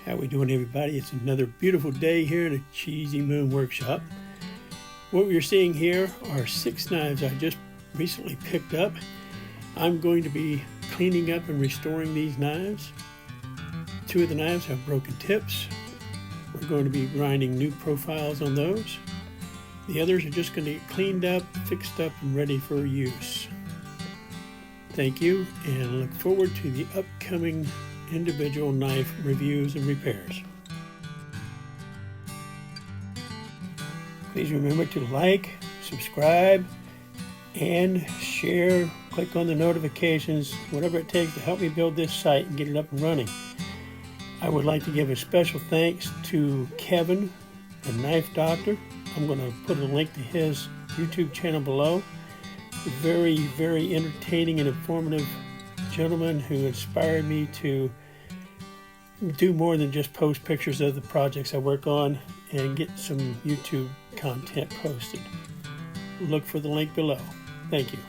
How we doing, everybody? It's another beautiful day here at CheesyMoon Workshop. What we're seeing here are 6 knives I just recently picked up. I'm going to be cleaning up and restoring these knives. 2 of the knives have broken tips. We're going to be grinding new profiles on those. The others are just going to get cleaned up, fixed up, and ready for use. Thank you, and look forward to the upcoming individual knife reviews and repairs. Please remember to like, subscribe, and share. Click on the notifications, whatever it takes to help me build this site and get it up and running. I would like to give a special thanks to Kevin, the Knife Doctor. I'm going to put a link to his YouTube channel below. Very, very entertaining and informative gentleman who inspired me to do more than just post pictures of the projects I work on and get some YouTube content posted. Look for the link below. Thank you.